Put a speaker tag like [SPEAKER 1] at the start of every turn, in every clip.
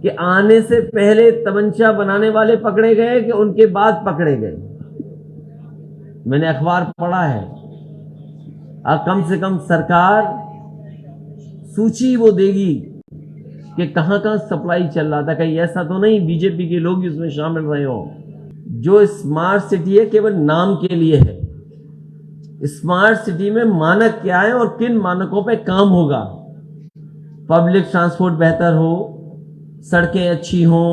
[SPEAKER 1] कि आने से पहले तमंचा बनाने वाले पकड़े गए कि उनके बाद पकड़े गए? मैंने अखबार पढ़ा है। कम से कम सरकार सूची वो देगी कि कहां कहां सप्लाई चल रहा था। कहीं ऐसा तो नहीं बीजेपी के लोग इसमें शामिल रहे हो? जो स्मार्ट सिटी है केवल नाम के लिए है। स्मार्ट सिटी में मानक क्या है और किन मानकों पे काम होगा? पब्लिक ट्रांसपोर्ट बेहतर हो, सड़कें अच्छी हों,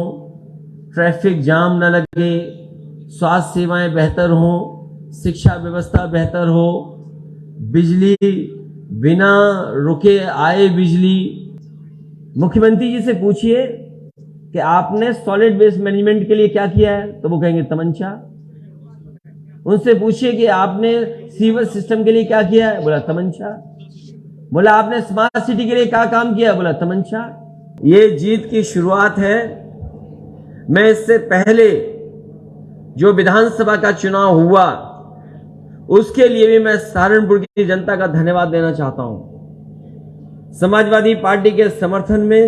[SPEAKER 1] ट्रैफिक जाम न लगे, स्वास्थ्य सेवाएं बेहतर हों, शिक्षा व्यवस्था बेहतर हो, बिजली बिना रुके आए बिजली। मुख्यमंत्री जी से पूछिए कि आपने सॉलिड वेस्ट मैनेजमेंट के लिए क्या किया है, तो वो कहेंगे तमंचा। उनसे पूछिए कि आपने सीवर सिस्टम के लिए क्या किया है, बोला तमंचा। बोला आपने स्मार्ट सिटी के लिए क्या काम किया, बोला तमंचा। ये जीत की शुरुआत है। मैं इससे पहले जो विधानसभा का चुनाव हुआ उसके लिए भी मैं सहारनपुर की जनता का धन्यवाद देना चाहता हूं। समाजवादी पार्टी के समर्थन में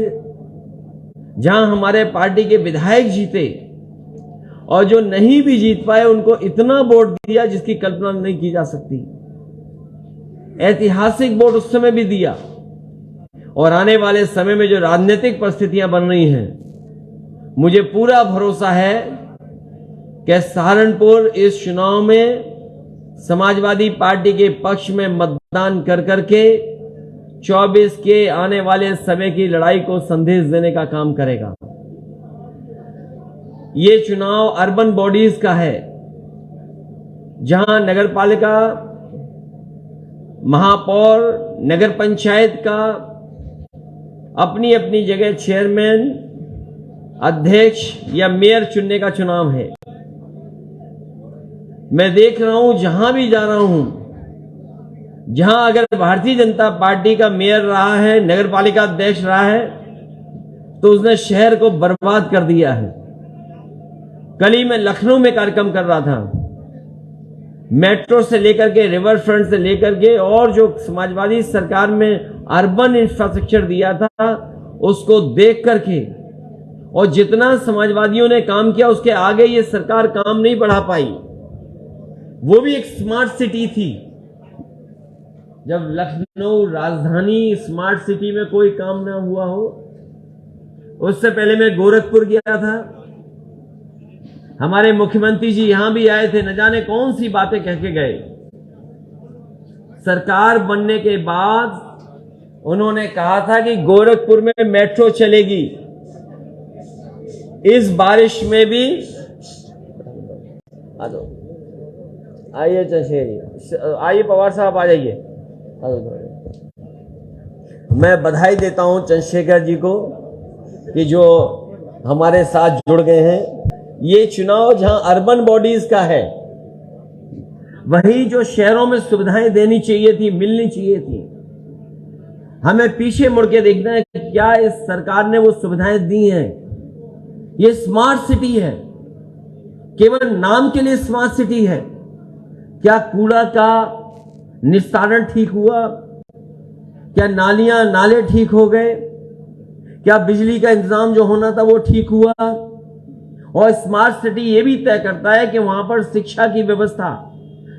[SPEAKER 1] जहां हमारे पार्टी के विधायक जीते और जो नहीं भी जीत पाए उनको इतना वोट दिया जिसकी कल्पना नहीं की जा सकती। ऐतिहासिक वोट उस समय भी दिया और आने वाले समय में जो राजनीतिक परिस्थितियां बन रही हैं, मुझे पूरा भरोसा है कि सहारनपुर इस चुनाव में समाजवादी पार्टी के पक्ष में मतदान कर करके 24 के आने वाले समय की लड़ाई को संदेश देने का काम करेगा। ये चुनाव अर्बन बॉडीज का है, जहां नगरपालिका, महापौर, नगर पंचायत का अपनी अपनी जगह चेयरमैन, अध्यक्ष या मेयर चुनने का चुनाव है। मैं देख रहा हूं जहां भी जा रहा हूं, जहां अगर भारतीय जनता पार्टी का मेयर रहा है, नगरपालिका अध्यक्ष रहा है, तो उसने शहर को बर्बाद कर दिया है। कल ही मैं लखनऊ में कार्यक्रम कर रहा था। मेट्रो से लेकर के, रिवर फ्रंट से लेकर के, और जो समाजवादी सरकार में अर्बन इंफ्रास्ट्रक्चर दिया था उसको देख करके, और जितना समाजवादियों ने काम किया उसके आगे ये सरकार काम नहीं बढ़ा पाई। वो भी एक स्मार्ट सिटी थी। जब लखनऊ राजधानी स्मार्ट सिटी में कोई काम ना हुआ हो, उससे पहले मैं गोरखपुर गया था। हमारे मुख्यमंत्री जी यहां भी आए थे, न जाने कौन सी बातें कह के गए। सरकार बनने के बाद उन्होंने कहा था कि गोरखपुर में मेट्रो चलेगी। इस बारिश में भी आइए चंशेरी, आइए पवार साहब आ जाइए। मैं बधाई देता हूं चंद्रशेखर जी को कि जो हमारे साथ जुड़ गए हैं। ये चुनाव जहां अर्बन बॉडीज का है, वही जो शहरों में सुविधाएं देनी चाहिए थी, मिलनी चाहिए थी, हमें पीछे मुड़ के देखना है कि क्या इस सरकार ने वो सुविधाएं दी हैं। ये स्मार्ट सिटी है, केवल नाम के लिए स्मार्ट सिटी है। क्या कूड़ा का निस्तारण ठीक हुआ? क्या नालियां नाले ठीक हो गए? क्या बिजली का इंतजाम जो होना था वो ठीक हुआ? और स्मार्ट सिटी ये भी तय करता है कि वहां पर शिक्षा की व्यवस्था,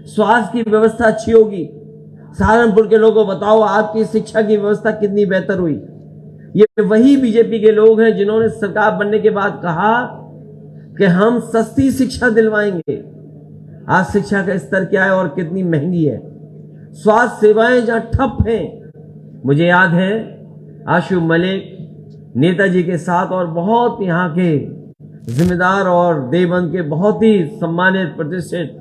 [SPEAKER 1] स्वास्थ्य की व्यवस्था अच्छी होगी। सहारनपुर के लोगों को बताओ आपकी शिक्षा की व्यवस्था कितनी बेहतर हुई। ये वही बीजेपी के लोग हैं जिन्होंने सरकार बनने के बाद कहा कि हम सस्ती शिक्षा दिलवाएंगे। आज शिक्षा का स्तर क्या है और कितनी महंगी है। स्वास्थ्य सेवाएं जहां ठप हैं। मुझे याद है आशु मलिक नेताजी के साथ और बहुत यहां के जिम्मेदार और देवबंद के बहुत ही सम्मानित प्रतिष्ठित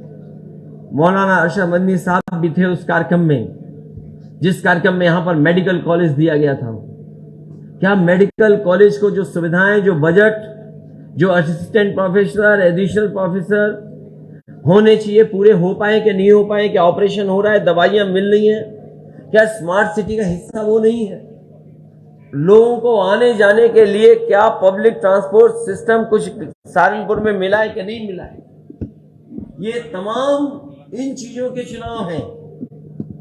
[SPEAKER 1] मौलाना अरशद मदनी साहब भी थे उस कार्यक्रम में, जिस कार्यक्रम में यहां पर मेडिकल कॉलेज दिया गया था। क्या मेडिकल कॉलेज को जो सुविधाएं, जो बजट, जो असिस्टेंट प्रोफेसर, एडिशनल प्रोफेसर होने चाहिए, पूरे हो पाए कि नहीं हो पाए? क्या ऑपरेशन हो रहा है, दवाइयां मिल रही हैं? क्या स्मार्ट सिटी का हिस्सा वो नहीं है? लोगों को आने जाने के लिए क्या पब्लिक ट्रांसपोर्ट सिस्टम कुछ सहारनपुर में मिला है कि नहीं मिला है? ये तमाम इन चीजों के चुनाव हैं।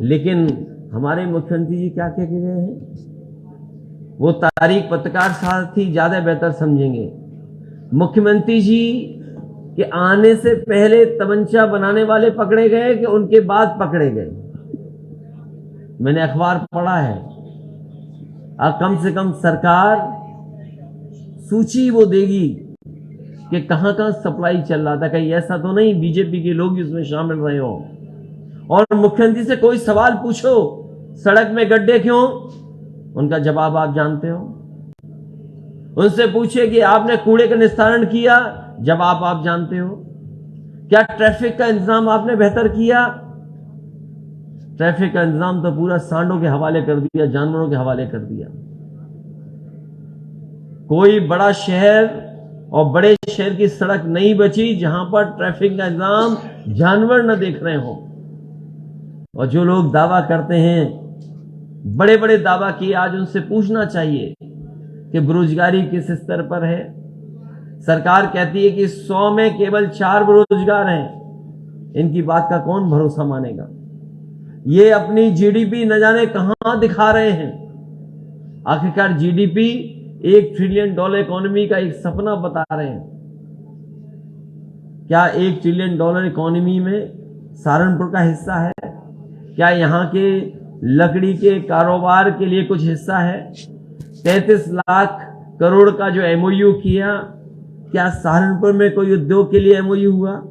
[SPEAKER 1] लेकिन हमारे मुख्यमंत्री जी क्या कह के गए हैं? वो तारीख पत्रकार साथी ज्यादा बेहतर समझेंगे। मुख्यमंत्री जी के आने से पहले तमंचा बनाने वाले पकड़े गए कि उनके बाद पकड़े गए? मैंने अखबार पढ़ा है। कम से कम सरकार सूची वो देगी कि कहां कहां सप्लाई चल रहा था। कहीं ऐसा तो नहीं बीजेपी के लोग इसमें शामिल रहे हो? और मुख्यमंत्री से कोई सवाल पूछो, सड़क में गड्ढे क्यों, उनका जवाब आप जानते हो। उनसे पूछिए कि आपने कूड़े का निस्तारण किया, जवाब आप जानते हो। क्या ट्रैफिक का इंतजाम आपने बेहतर किया? ट्रैफिक का इंतजाम तो पूरा सांडों के हवाले कर दिया, जानवरों के हवाले कर दिया। कोई बड़ा शहर और बड़े शहर की सड़क नहीं बची जहां पर ट्रैफिक का इंतजाम जानवर न देख रहे हो। और जो लोग दावा करते हैं, बड़े बड़े दावा किए, आज उनसे पूछना चाहिए कि बेरोजगारी किस स्तर पर है। सरकार कहती है कि 100 में केवल 4 बेरोजगार हैं। इनकी बात का कौन भरोसा मानेगा? ये अपनी जीडीपी न जाने कहां दिखा रहे हैं। आखिरकार जीडीपी $1 ट्रिलियन इकोनॉमी का एक सपना बता रहे हैं। क्या $1 ट्रिलियन इकोनॉमी में सहारनपुर का हिस्सा है? क्या यहां के लकड़ी के कारोबार के लिए कुछ हिस्सा है? 33 लाख करोड़ का जो एमओयू किया, क्या सहारनपुर में कोई उद्योग के लिए एमओयू हुआ?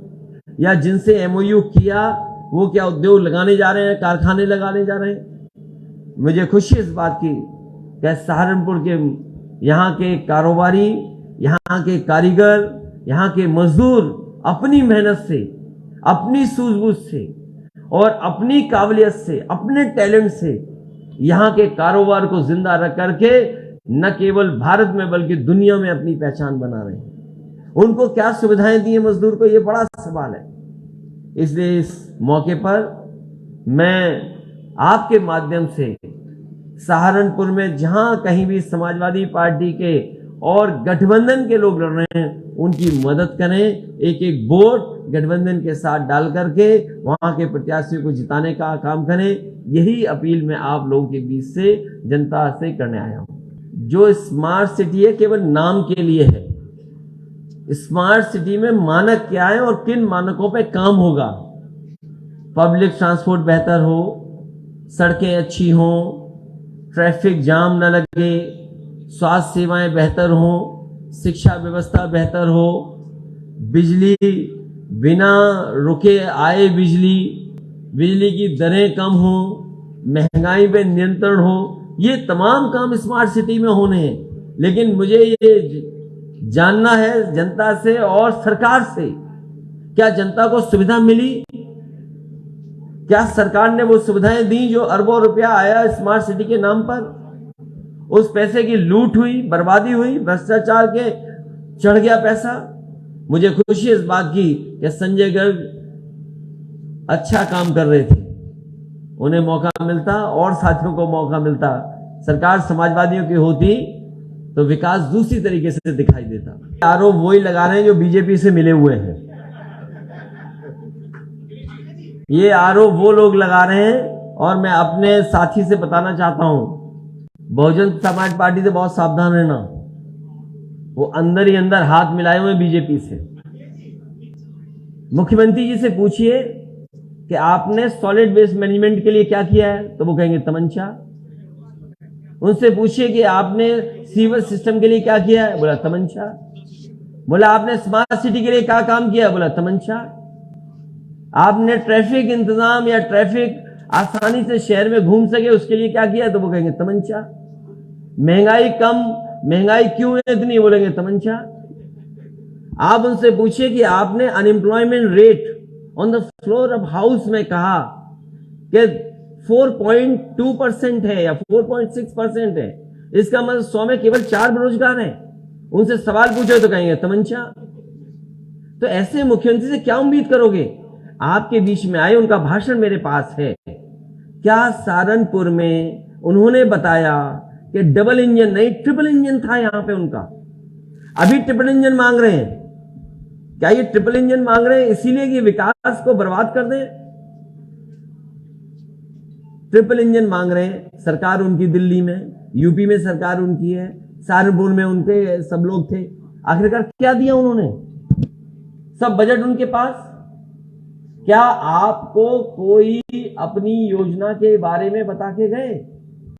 [SPEAKER 1] या जिनसे एमओयू किया वो क्या उद्योग लगाने जा रहे हैं, कारखाने लगाने जा रहे हैं? मुझे खुशी इस बात की कि सहारनपुर के यहाँ के कारोबारी, यहाँ के कारीगर, यहाँ के मजदूर अपनी मेहनत से, अपनी सूझबूझ से और अपनी काबिलियत से, अपने टैलेंट से यहाँ के कारोबार को जिंदा रख करके न केवल भारत में बल्कि दुनिया में अपनी पहचान बना रहे हैं। उनको क्या सुविधाएं दी हैं मजदूर को, ये बड़ा सवाल है। इसलिए इस मौके पर मैं आपके माध्यम से सहारनपुर में जहां कहीं भी समाजवादी पार्टी के और गठबंधन के लोग लड़ रहे हैं, उनकी मदद करें। एक एक वोट गठबंधन के साथ डाल करके वहां के प्रत्याशियों को जिताने का काम करें। यही अपील मैं आप लोगों के बीच से, जनता से करने आया हूं। जो स्मार्ट सिटी है केवल नाम के लिए है। स्मार्ट सिटी में मानक क्या है और किन मानकों पे काम होगा? पब्लिक ट्रांसपोर्ट बेहतर हो, सड़कें अच्छी हों, ट्रैफिक जाम न लगे, स्वास्थ्य सेवाएं बेहतर हों, शिक्षा व्यवस्था बेहतर हो, बिजली बिना रुके आए, बिजली की दरें कम हो, महंगाई पे नियंत्रण हो। ये तमाम काम स्मार्ट सिटी में होने हैं। लेकिन मुझे ये जानना है जनता से और सरकार से, क्या जनता को सुविधा मिली? क्या सरकार ने वो सुविधाएं दी जो अरबों रुपया आया स्मार्ट सिटी के नाम पर? उस पैसे की लूट हुई, बर्बादी हुई, भ्रष्टाचार के चढ़ गया पैसा। मुझे खुशी इस बात की कि संजय गर्ग अच्छा काम कर रहे थे, उन्हें मौका मिलता और साथियों को मौका मिलता, सरकार समाजवादियों की होती तो विकास दूसरी तरीके से दिखाई देता। आरोप वही लगा रहे हैं जो बीजेपी से मिले हुए हैं। ये आरोप वो लोग लगा रहे हैं और मैं अपने साथी से बताना चाहता हूं, बहुजन समाज पार्टी से बहुत सावधान रहना। वो अंदर ही अंदर हाथ मिलाए हुए बीजेपी से। मुख्यमंत्री जी से पूछिए कि आपने सॉलिड वेस्ट मैनेजमेंट के लिए क्या किया है, तो वो कहेंगे तमंचा। उनसे पूछिए कि आपने सीवर सिस्टम के लिए क्या किया है, बोला तमंचा। बोला आपने स्मार्ट सिटी के लिए क्या काम किया, बोला तमंचा। आपने ट्रैफिक इंतजाम या ट्रैफिक आसानी से शहर में घूम सके उसके लिए क्या किया, तो वो कहेंगे तमंचा। महंगाई कम, महंगाई क्यों है इतनी, बोलेंगे तमंचा। आप उनसे पूछिए कि आपने unemployment rate on the floor of house में कहा कि 4.2% है या 4.6% है, इसका मतलब 100 में केवल 4 बेरोजगार हैं। उनसे सवाल पूछो तो कहेंगे तमंचा। तो ऐसे मुख्यमंत्री से क्या उम्मीद करोगे? आपके बीच में आए, उनका भाषण मेरे पास है। क्या सहारनपुर में उन्होंने बताया कि डबल इंजन नहीं ट्रिपल इंजन था यहां पे उनका? अभी ट्रिपल इंजन मांग रहे हैं। क्या ये ट्रिपल इंजन मांग रहे हैं इसीलिए कि विकास को बर्बाद कर दें? ट्रिपल इंजन मांग रहे हैं, सरकार उनकी दिल्ली में, यूपी में सरकार उनकी है, सहारनपुर में उनके सब लोग थे। आखिरकार क्या दिया उन्होंने? सब बजट उनके पास। क्या आपको कोई अपनी योजना के बारे में बता के गए?